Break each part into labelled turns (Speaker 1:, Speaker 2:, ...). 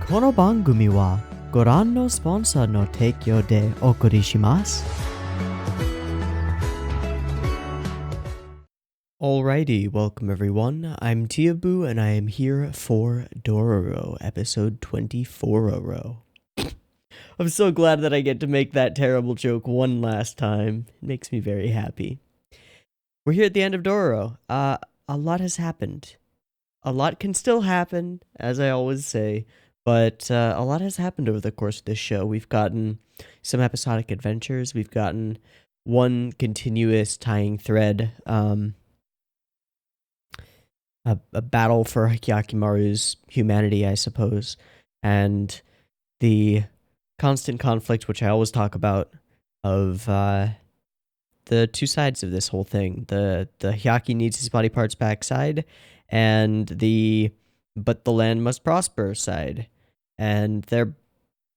Speaker 1: この番組はご覧のスポンサーの提供でお送りします。Alrighty, welcome everyone. I'm Teeaboo and I am here for Dororo, episode 24. I'm so glad that I get to make that terrible joke one last time. It makes me very happy. We're here at the end of Dororo. A lot has happened. A lot can still happen, as I always say, but a lot has happened over the course of this show. We've gotten some episodic adventures. We've gotten one continuous tying thread, a battle for Hyakimaru's humanity, I suppose, and the constant conflict, which I always talk about, of the two sides of this whole thing. The Hyaki needs his body parts back side, and the but the land must prosper side. And they're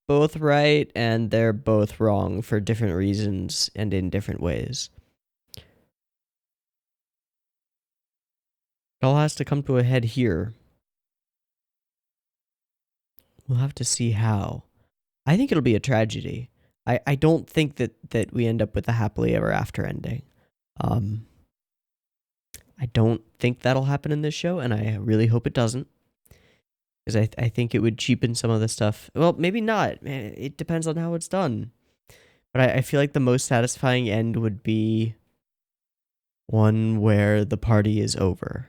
Speaker 1: both right and they're both wrong for different reasons and in different ways. It all has to come to a head here. We'll have to see how. I think it'll be a tragedy. I don't think that we end up with a happily ever after ending. I don't think that'll happen in this show, and I really hope it doesn't. Because I think it would cheapen some of the stuff. Well, maybe not. It depends on how it's done. But I feel like the most satisfying end would be one where the party is over.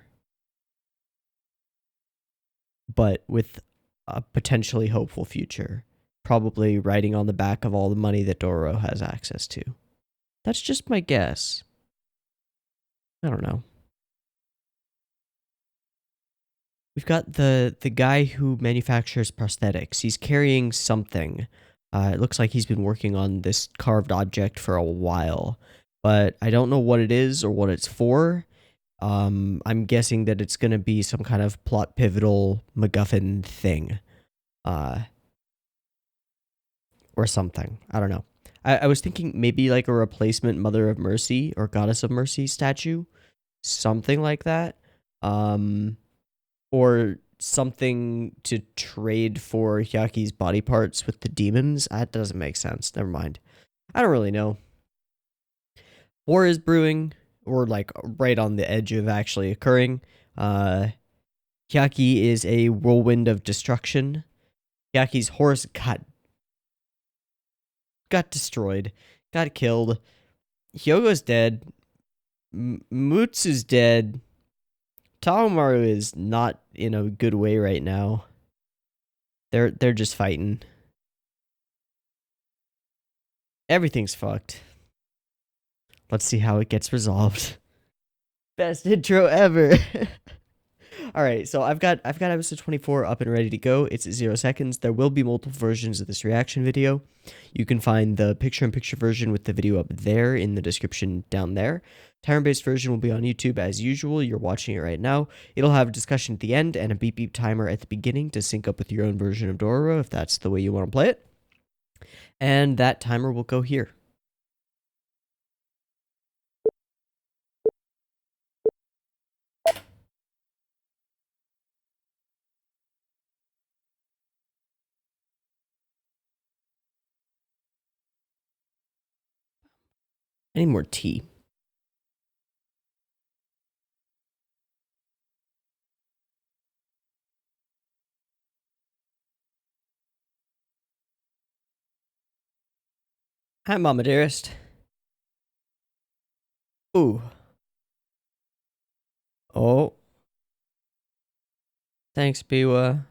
Speaker 1: But with a potentially hopeful future. Probably riding on the back of all the money that Dororo has access to. That's just my guess. I don't know. We've got the guy who manufactures prosthetics. He's carrying something. It looks like he's been working on this carved object for a while, but I don't know what it is or what it's for. I'm guessing that it's going to be some kind of plot pivotal MacGuffin thing. Or something. I don't know. I was thinking maybe like a replacement Mother of Mercy or Goddess of Mercy statue. Something like that. Or something to trade for Hyaki's body parts with the demons. That doesn't make sense. Never mind. I don't really know. War is brewing, or like right on the edge of actually occurring. Hyaki is a whirlwind of destruction. Hyaki's horse got destroyed, got killed. Hyogo's dead. Mutsu's dead. Taomaru is not in a good way right now. They're just fighting. Everything's fucked. Let's see how it gets resolved. Best intro ever. All right, so I've got episode 24 up and ready to go. It's at 0 seconds. There will be multiple versions of this reaction video. You can find the picture-in-picture version with the video up there in the description down there. Timer-based version will be on YouTube as usual. You're watching it right now. It'll have a discussion at the end and a beep beep timer at the beginning to sync up with your own version of Dororo if that's the way you want to play it. And that timer will go here. I need more tea. Hi, Mama Dearest. Ooh. Oh. Thanks, Biwa.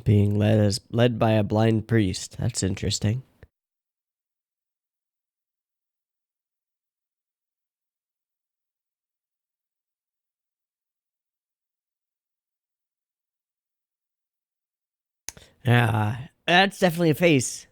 Speaker 1: Being led by a blind priest. That's interesting. Yeah, that's definitely a face.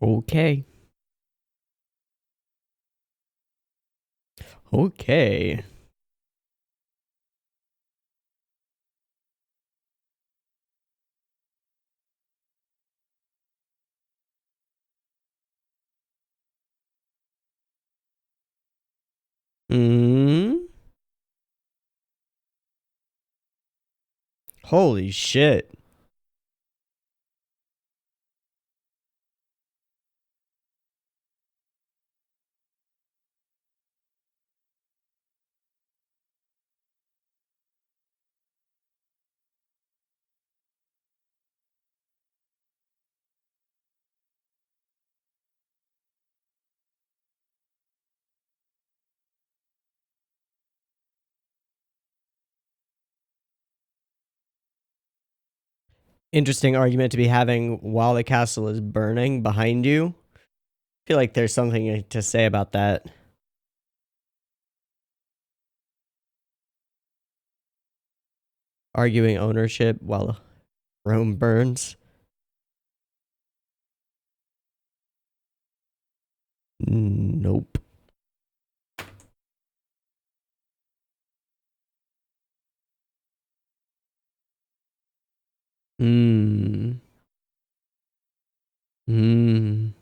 Speaker 1: Okay. Okay. Hmm. Holy shit. Interesting argument to be having while the castle is burning behind you. I feel like there's something to say about that. Arguing ownership while Rome burns. Nope. Hmm. Hmm.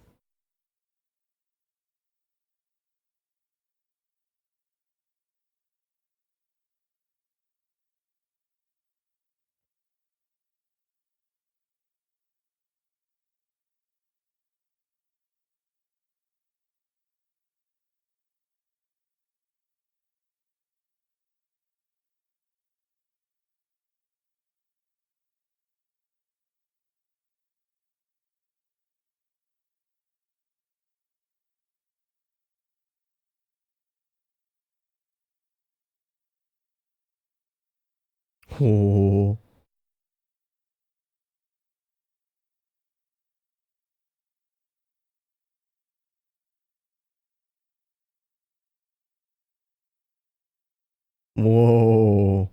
Speaker 1: Oh. Whoa.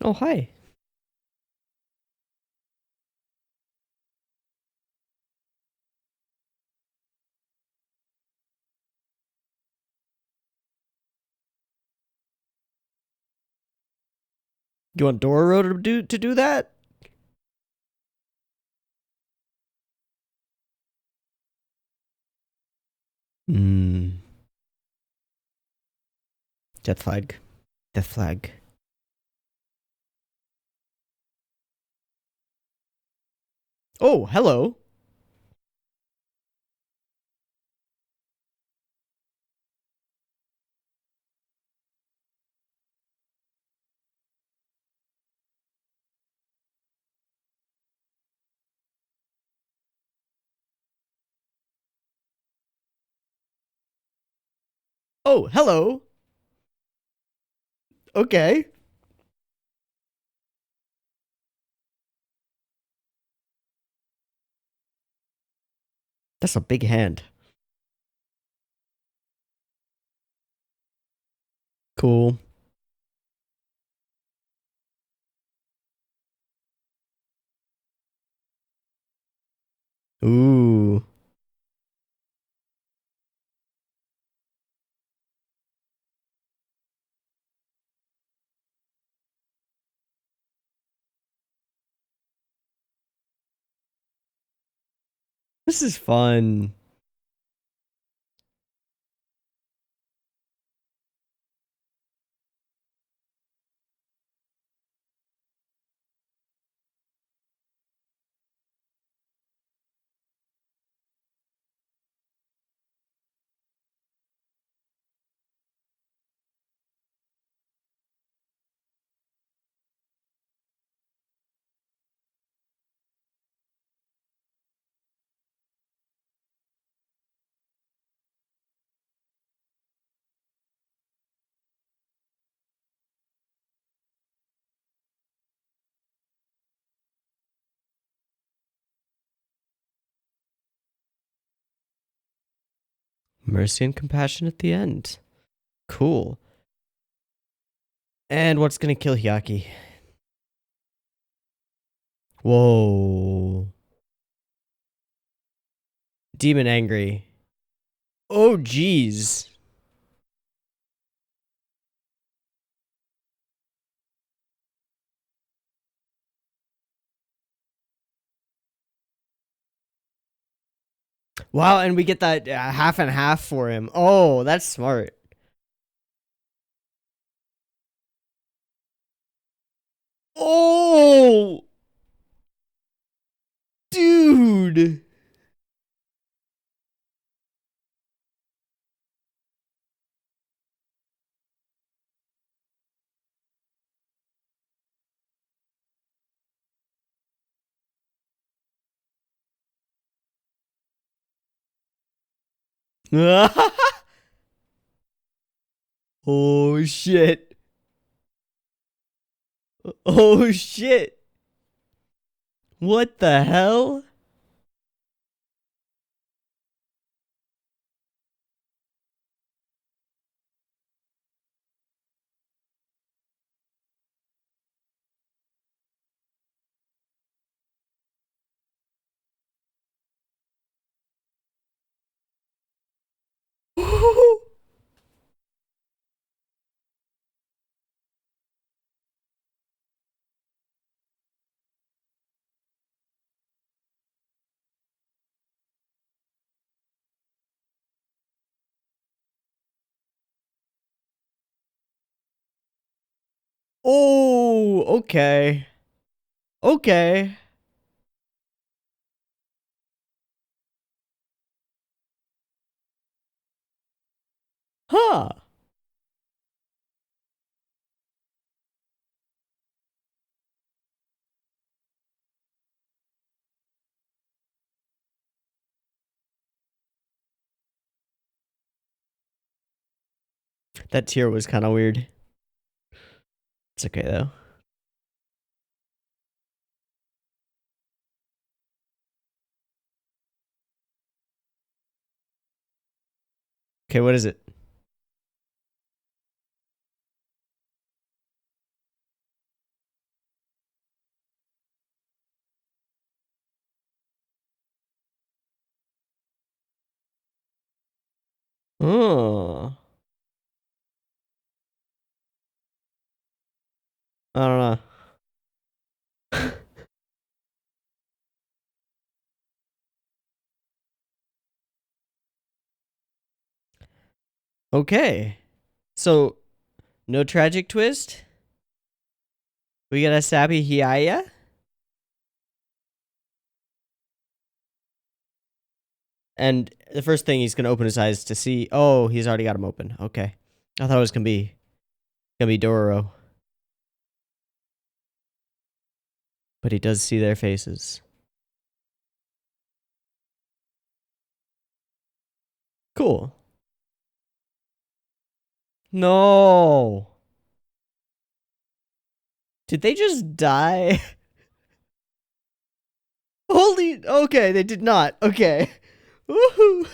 Speaker 1: Oh, hi. You want Dororo to do that? Hmm. Death flag. Death flag. Oh, hello. Oh, hello. Okay. That's a big hand. Cool. Ooh. This is fun. Mercy and compassion at the end. Cool. And what's gonna kill Hyaki? Whoa. Demon angry. Oh, jeez. Wow, and we get that half and half for him. Oh, that's smart. Oh, dude. Oh, shit. Oh, shit. What the hell? Oh, okay. Okay. Huh. That tear was kind of weird. It's okay, though. Okay, what is it? Oh. I don't know. Okay. So, no tragic twist? We got a sappy Hiaya? And the first thing he's gonna open his eyes to see, oh, he's already got them open. Okay. I thought it was gonna be Dororo. But he does see their faces. Cool. No. Did they just die? Holy, okay, they did not. Okay. Woohoo.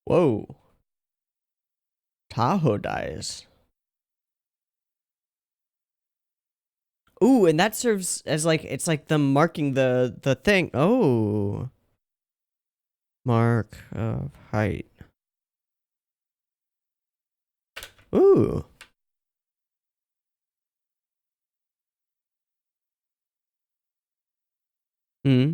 Speaker 1: Whoa. Tahoe dies. Ooh, and that serves as like it's like them marking the thing. Oh. Mark of height. Ooh. Hmm.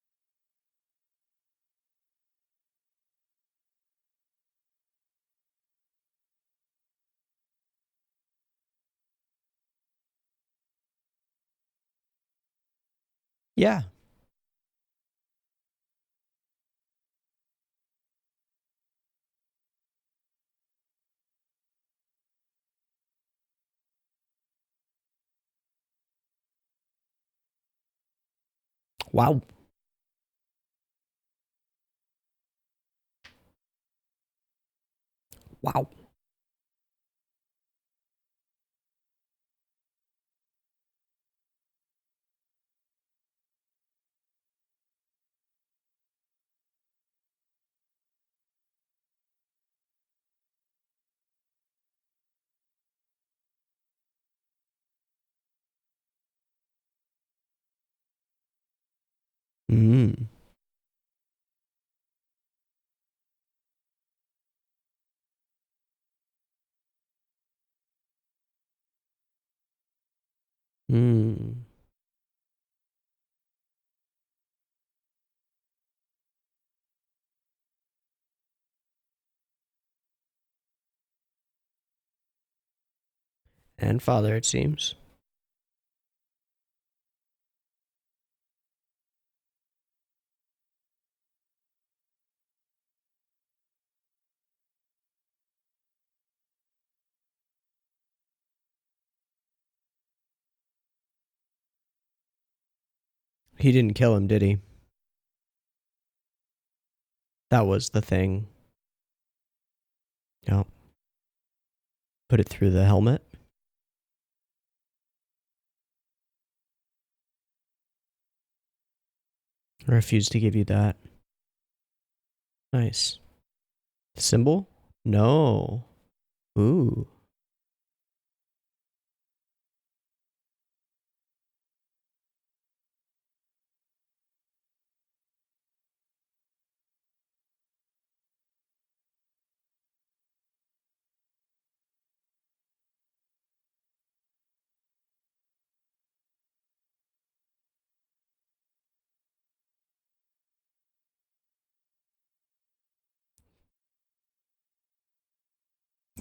Speaker 1: Yeah. Wow. Wow. Mm. Mm. And father, it seems. He didn't kill him, did he? That was the thing. Yep. Put it through the helmet. I refuse to give you that. Nice. The symbol? No. Ooh.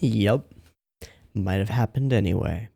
Speaker 1: Yep. Might have happened anyway.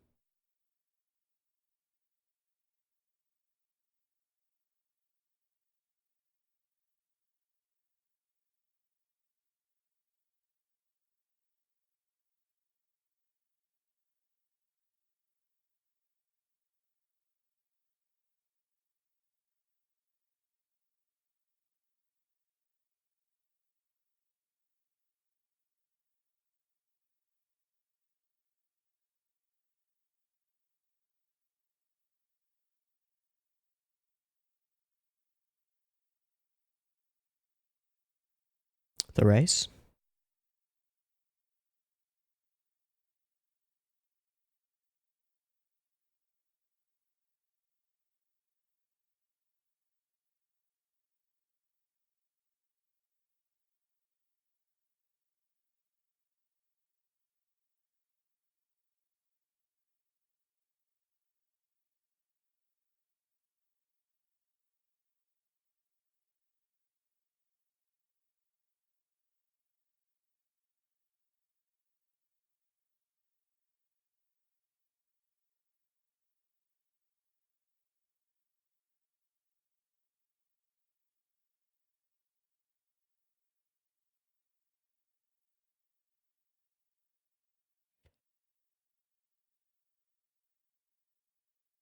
Speaker 1: The race?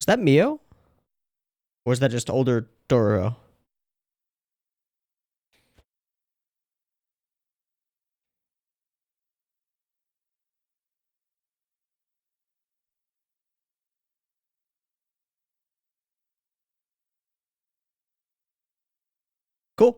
Speaker 1: Is that Mio? Or is that just older Dororo? Cool.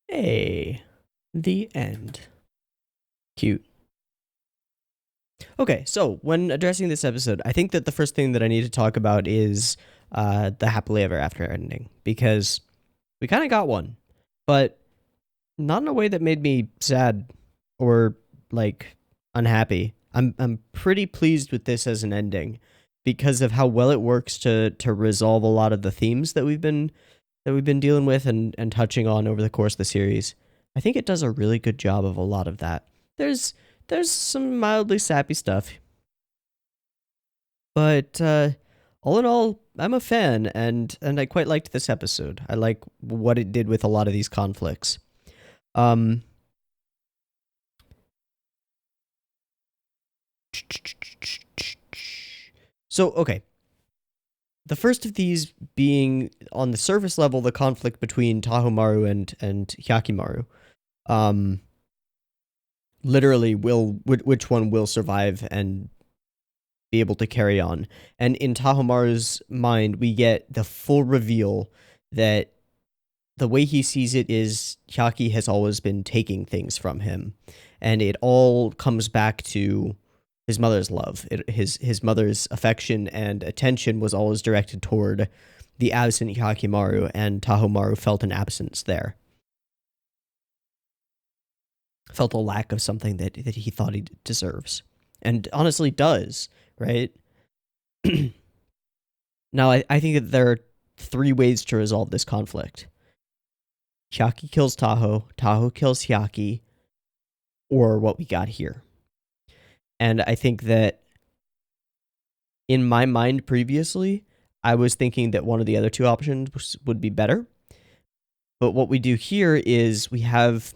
Speaker 1: Hey, the end. Cute. Okay, so when addressing this episode, I think that the first thing that I need to talk about is the happily ever after ending, because we kind of got one, but not in a way that made me sad or like unhappy. I'm pretty pleased with this as an ending because of how well it works to resolve a lot of the themes that we've been dealing with and touching on over the course of the series. I think it does a really good job of a lot of that. There's some mildly sappy stuff, but all in all, I'm a fan, and I quite liked this episode. I like what it did with a lot of these conflicts. Um, so okay, the first of these being on the surface level, the conflict between Tahomaru and Hyakimaru. Um, literally, which one will survive and be able to carry on? And in Tahomaru's mind, we get the full reveal that the way he sees it is Hyaki has always been taking things from him, and it all comes back to his mother's love. His mother's affection and attention was always directed toward the absent Hyakimaru, and Tahomaru felt an absence there. Felt a lack of something that he thought he deserves, and honestly does, right? Now, I think that there are three ways to resolve this conflict. Hyaki kills Taho kills Hyaki, or what we got here. And I think that in my mind previously, I was thinking that one of the other two options would be better. But what we do here is we have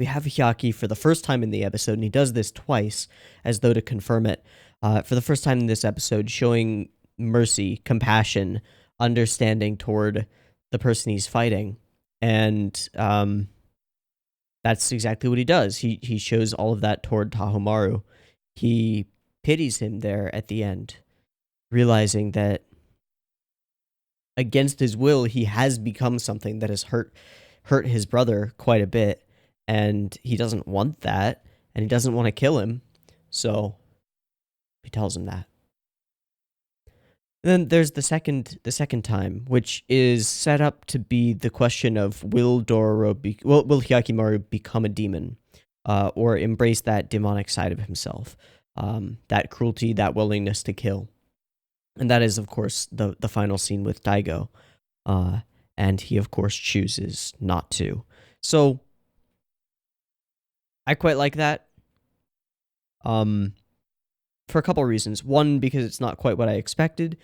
Speaker 1: Hyaki for the first time in the episode, and he does this twice as though to confirm it. For the first time in this episode, showing mercy, compassion, understanding toward the person he's fighting. And that's exactly what he does. He shows all of that toward Tahomaru. He pities him there at the end, realizing that against his will, he has become something that has hurt his brother quite a bit, and he doesn't want that, and he doesn't want to kill him, so he tells him that. And then there's the second time, which is set up to be the question of will will Hyakimaru become a demon, or embrace that demonic side of himself, that cruelty, that willingness to kill. And that is, of course, the final scene with Daigo. And he, of course, chooses not to. So, I quite like that. For a couple of reasons. One, because it's not quite what I expected.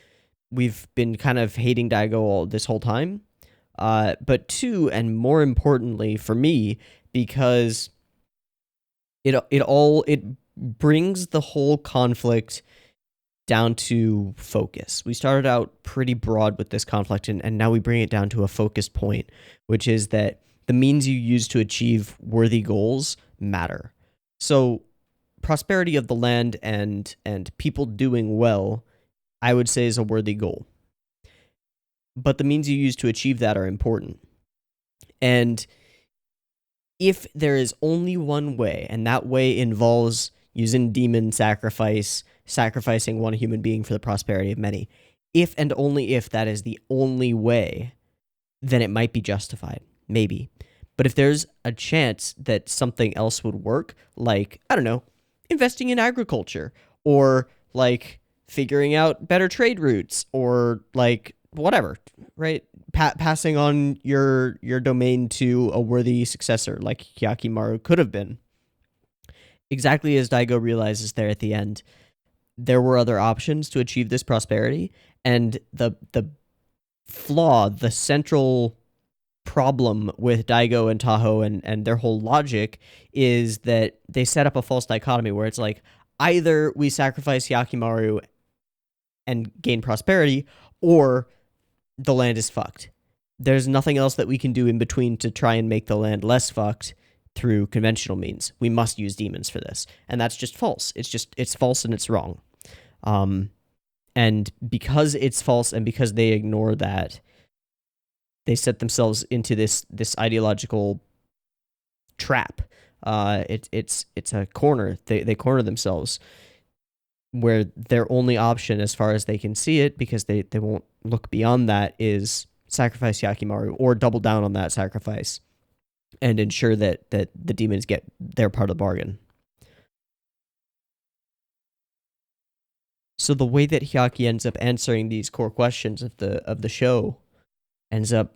Speaker 1: We've been kind of hating Daigo this whole time. But two, and more importantly for me, because it brings the whole conflict down to focus. We started out pretty broad with this conflict, and now we bring it down to a focused point, which is that the means you use to achieve worthy goals matter. So prosperity of the land and people doing well, I would say, is a worthy goal. But the means you use to achieve that are important. And if there is only one way, and that way involves using demon sacrificing one human being for the prosperity of many, if and only if that is the only way, then it might be justified. Maybe. But if there's a chance that something else would work, like, I don't know, investing in agriculture, or like figuring out better trade routes, or like whatever, right? Passing on your domain to a worthy successor, like Hyakimaru could have been. Exactly as Daigo realizes there at the end, there were other options to achieve this prosperity, and the flaw, the central problem with Daigo and Taho and their whole logic is that they set up a false dichotomy where it's like, either we sacrifice Hyakimaru and gain prosperity, or the land is fucked. There's nothing else that we can do in between to try and make the land less fucked through conventional means. We must use demons for this. And that's just false. It's false and it's wrong. And because it's false and because they ignore that, they set themselves into this ideological trap. It's a corner. They corner themselves where their only option, as far as they can see it, because they won't look beyond that, is sacrifice Yakimaru or double down on that sacrifice and ensure that the demons get their part of the bargain. So the way that Hyaki ends up answering these core questions of the show ends up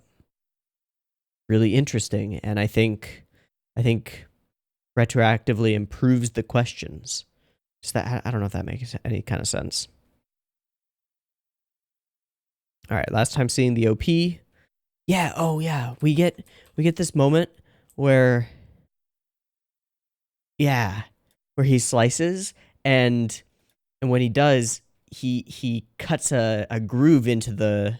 Speaker 1: really interesting, and I think retroactively improves the questions. So that, I don't know if that makes any kind of sense. All right, last time seeing the OP. Yeah, oh yeah, we get this moment where where he slices, and when he does, he cuts a groove into the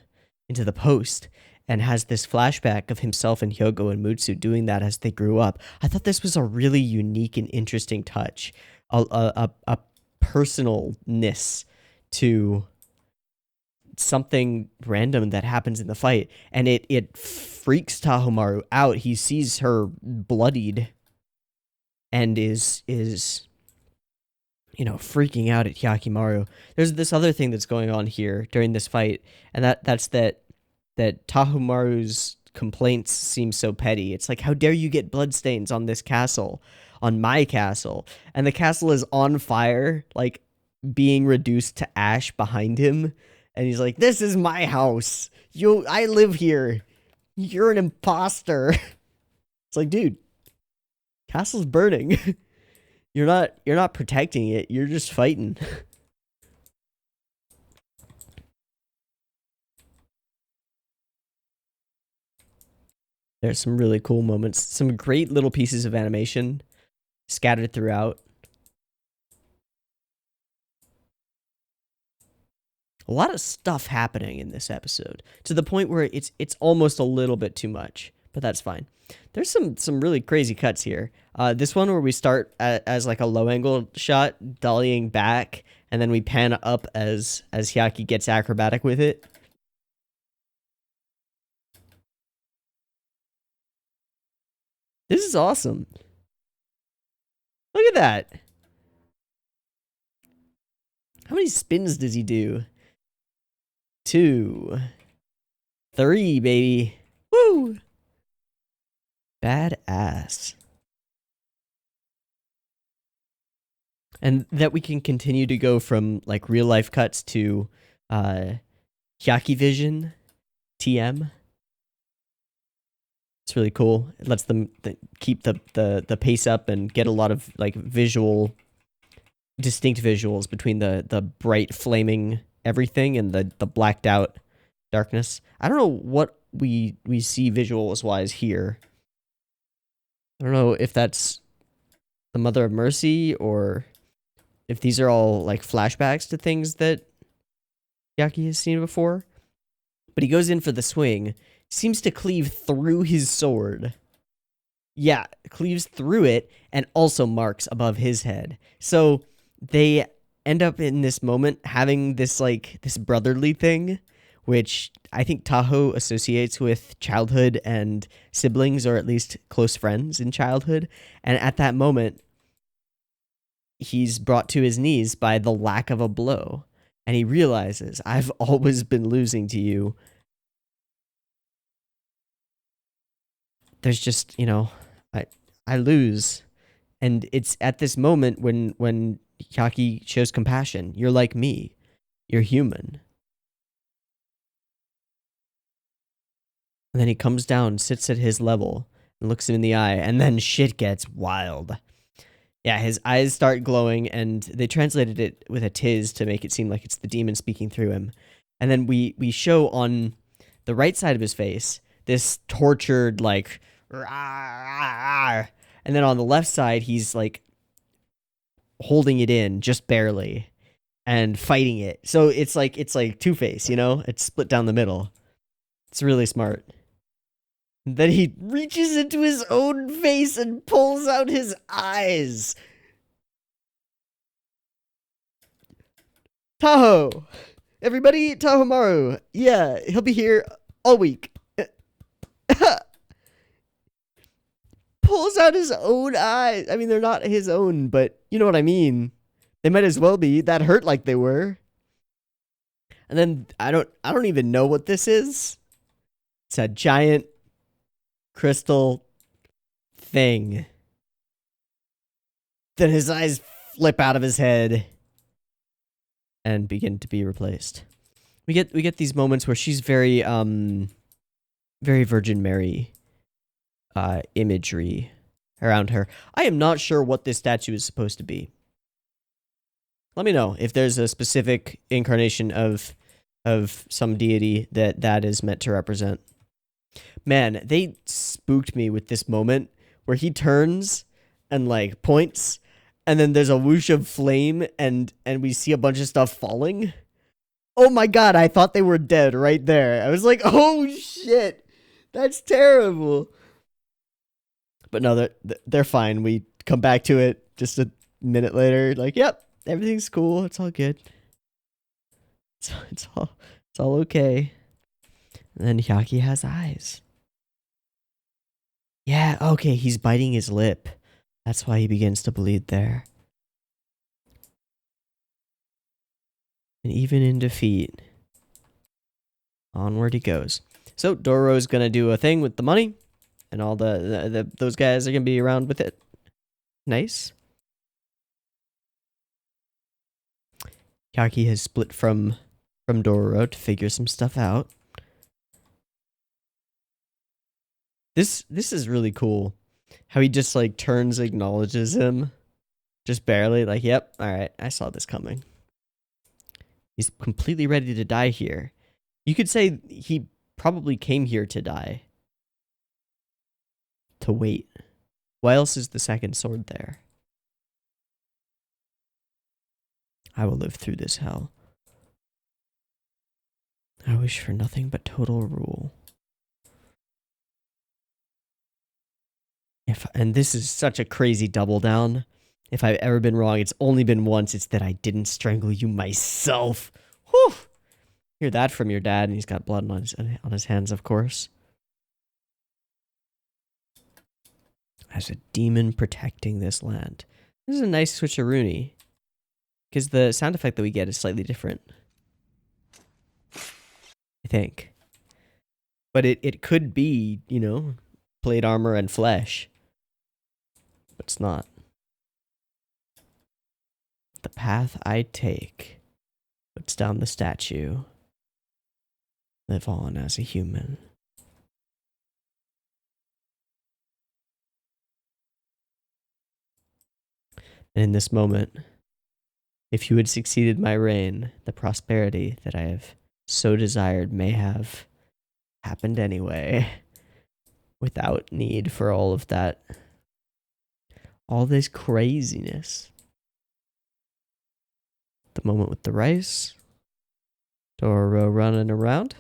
Speaker 1: post and has this flashback of himself and Hyogo and Mutsu doing that as they grew up. I thought this was a really unique and interesting touch, a personalness to something random that happens in the fight, and it freaks Tahomaru out. He sees her bloodied and is freaking out at Hyakimaru. There's this other thing that's going on here during this fight, and that's that Tahomaru's complaints seem so petty. It's like, how dare you get bloodstains on this castle, on my castle, and the castle is on fire, like being reduced to ash behind him, and he's like, "This is my house. I live here. You're an imposter." It's like, dude, castle's burning. You're not protecting it. You're just fighting. There's some really cool moments. Some great little pieces of animation scattered throughout. A lot of stuff happening in this episode, to the point where it's almost a little bit too much, but that's fine. There's some really crazy cuts here. This one where we start as like a low angle shot, dollying back, and then we pan up as Hyaki gets acrobatic with it. This is awesome. Look at that. How many spins does he do? 2, 3, baby. Woo! Badass. And that we can continue to go from like real life cuts to Hyaki vision, TM. It's really cool. It lets them keep the pace up and get a lot of like distinct visuals between the bright flaming everything and the blacked out darkness. I don't know what we see visuals wise here. I don't know if that's the Mother of Mercy or if these are all like flashbacks to things that Hyaki has seen before. But he goes in for the swing, seems to cleave through his sword. Yeah, cleaves through it and also marks above his head. So they end up in this moment having this brotherly thing, which I think Taho associates with childhood and siblings, or at least close friends in childhood. And at that moment, he's brought to his knees by the lack of a blow. And he realizes, I've always been losing to you. There's just, I lose. And it's at this moment when Hyaki shows compassion. You're like me. You're human. And then he comes down, sits at his level, and looks him in the eye, and then shit gets wild. Yeah, his eyes start glowing, and they translated it with a tiz to make it seem like it's the demon speaking through him. And then we show on the right side of his face this tortured, like, and then on the left side, he's like holding it in just barely and fighting it. So it's like Two-Face, It's split down the middle. It's really smart. Then he reaches into his own face and pulls out his eyes. Taho! Everybody, Tahomaru. Yeah, he'll be here all week. Pulls out his own eyes. I mean, they're not his own, but you know what I mean. They might as well be. That hurt like they were. And then I don't even know what this is. It's a giant crystal thing. Then his eyes flip out of his head and begin to be replaced. We get these moments where she's very very Virgin Mary imagery around her. I am not sure what this statue is supposed to be. Let me know if there's a specific incarnation of some deity that is meant to represent. Man, they spooked me with this moment where he turns and like points, and then there's a whoosh of flame, and we see a bunch of stuff falling. Oh my god, I thought they were dead right there. I was like, oh shit, that's terrible. But no, they're fine. We come back to it just a minute later, like, yep, everything's cool. It's all good. It's all okay. And then Hyaki has eyes. Yeah, okay, he's biting his lip. That's why he begins to bleed there. And even in defeat, onward he goes. So Dororo's gonna do a thing with the money, and all those guys are gonna be around with it. Nice. Hyaki has split from Dororo to figure some stuff out. This is really cool. How he just like turns, acknowledges him. Just barely, like, yep, alright, I saw this coming. He's completely ready to die here. You could say he probably came here to die. To wait. Why else is the second sword there? I will live through this hell. I wish for nothing but total rule. And this is such a crazy double down. If I've ever been wrong, it's only been once. It's that I didn't strangle you myself. Whew. Hear that from your dad, and he's got blood on his hands, of course. As a demon protecting this land. This is a nice switcheroony. Because the sound effect that we get is slightly different. I think. But it could be, you know, plate armor and flesh. But it's not. The path I take puts down the statue. Live on as a human. And in this moment, if you had succeeded my reign, the prosperity that I have so desired may have happened anyway, without need for all of that, all this craziness. The moment with the rice, Dororo running around.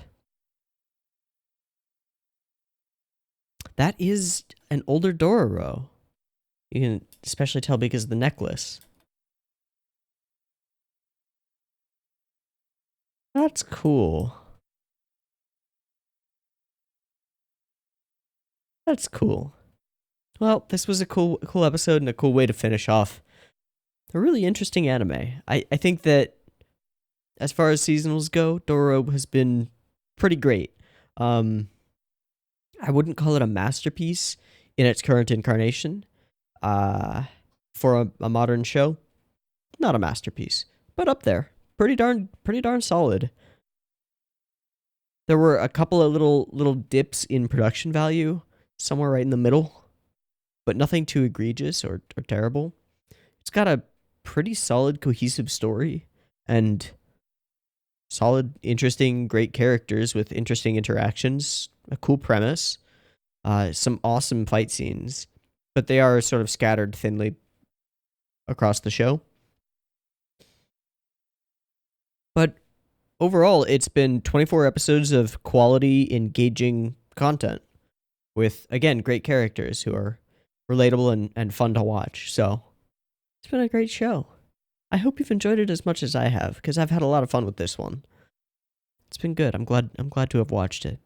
Speaker 1: That is an older Dororo. You can especially tell because of the necklace. That's cool. That's cool. Well, this was a cool episode and a cool way to finish off a really interesting anime. I think that as far as seasonals go, Dororo has been pretty great. I wouldn't call it a masterpiece in its current incarnation. For a modern show, not a masterpiece, but up there. Pretty darn solid. There were a couple of little dips in production value, somewhere right in the middle, but nothing too egregious or terrible. It's got a pretty solid, cohesive story, and solid, interesting, great characters with interesting interactions, a cool premise, some awesome fight scenes, but they are sort of scattered thinly across the show. But overall, it's been 24 episodes of quality, engaging content with, again, great characters who are relatable and fun to watch. So it's been a great show. I hope you've enjoyed it as much as I have, because I've had a lot of fun with this one. It's been good. I'm glad to have watched it.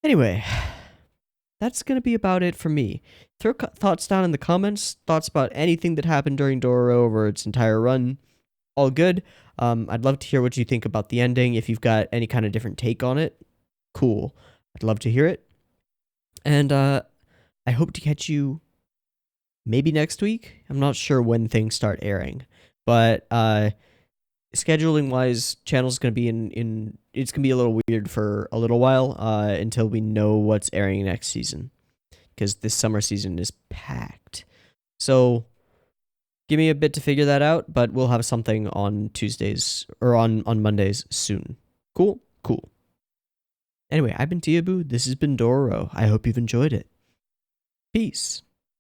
Speaker 1: Anyway, that's going to be about it for me. Throw thoughts down in the comments, thoughts about anything that happened during Dororo over its entire run. All good. I'd love to hear what you think about the ending. If you've got any kind of different take on it, cool. I'd love to hear it. And I hope to catch you maybe next week. I'm not sure when things start airing, but scheduling wise, channel's gonna be in it's gonna be a little weird for a little while until we know what's airing next season, because this summer season is packed. So give me a bit to figure that out, but we'll have something on Tuesdays or on Mondays soon. Cool. Anyway, I've been Teeaboo. This has been Dororo. I hope you've enjoyed it. Peace.